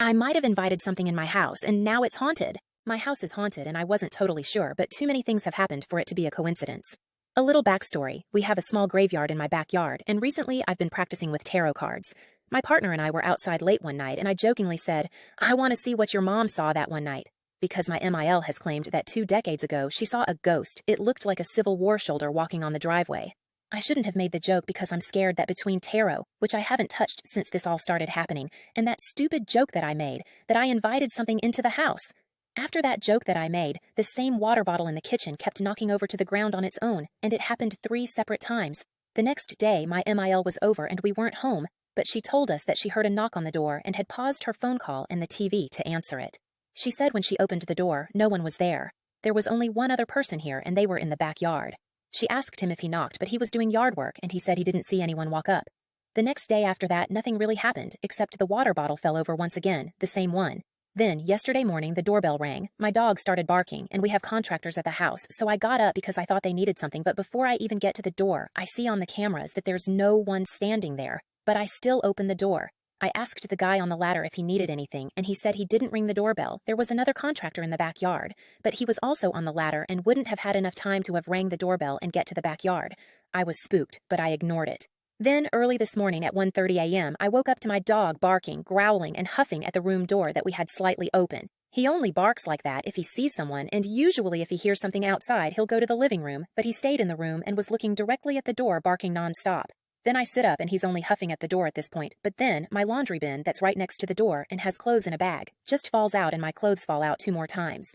I might have invited something in my house, and now it's haunted. My house is haunted, and I wasn't totally sure, but too many things have happened for it to be a coincidence. A little backstory. We have a small graveyard in my backyard, and recently I've been practicing with tarot cards. My partner and I were outside late one night, and I jokingly said, "I want to see what your mom saw that one night." Because my MIL has claimed that 2 decades ago she saw a ghost. It looked like a Civil War shoulder walking on the driveway. I shouldn't have made the joke because I'm scared that between tarot, which I haven't touched since this all started happening, and that stupid joke that I made, that I invited something into the house. After that joke that I made, the same water bottle in the kitchen kept knocking over to the ground on its own, and it happened 3 separate times. The next day, my MIL was over and we weren't home, but she told us that she heard a knock on the door and had paused her phone call and the TV to answer it. She said when she opened the door, no one was there. There was only one other person here, and they were in the backyard. She asked him if he knocked, but he was doing yard work, and he said he didn't see anyone walk up. The next day after that, nothing really happened, except the water bottle fell over once again, the same one. Then, yesterday morning, the doorbell rang. My dog started barking, and we have contractors at the house, so I got up because I thought they needed something, but before I even get to the door, I see on the cameras that there's no one standing there, but I still open the door. I asked the guy on the ladder if he needed anything, and he said he didn't ring the doorbell. There was another contractor in the backyard, but he was also on the ladder and wouldn't have had enough time to have rang the doorbell and get to the backyard. I was spooked, but I ignored it. Then, early this morning at 1:30 a.m., I woke up to my dog barking, growling, and huffing at the room door that we had slightly open. He only barks like that if he sees someone, and usually if he hears something outside, he'll go to the living room, but he stayed in the room and was looking directly at the door, barking nonstop. Then I sit up and he's only huffing at the door at this point, but then my laundry bin that's right next to the door and has clothes in a bag just falls out and my clothes fall out 2 more times.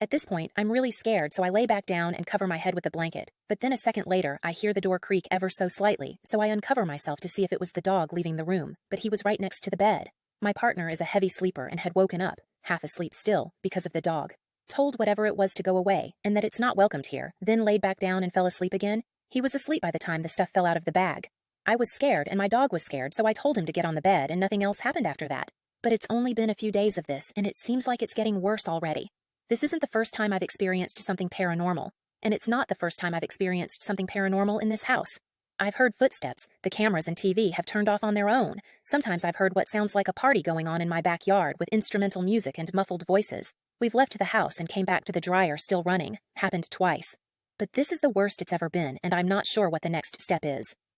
At this point, I'm really scared, so I lay back down and cover my head with a blanket, but then a second later, I hear the door creak ever so slightly, so I uncover myself to see if it was the dog leaving the room, but he was right next to the bed. My partner is a heavy sleeper and had woken up, half asleep still, because of the dog. Told whatever it was to go away, and that it's not welcomed here, then laid back down and fell asleep again. He was asleep by the time the stuff fell out of the bag. I was scared, and my dog was scared, so I told him to get on the bed, and nothing else happened after that. But it's only been a few days of this, and it seems like it's getting worse already. This isn't the first time I've experienced something paranormal, and it's not the first time I've experienced something paranormal in this house. I've heard footsteps, the cameras and TV have turned off on their own. Sometimes I've heard what sounds like a party going on in my backyard with instrumental music and muffled voices. We've left the house and came back to the dryer still running. Happened twice. But this is the worst it's ever been, and I'm not sure what the next step is.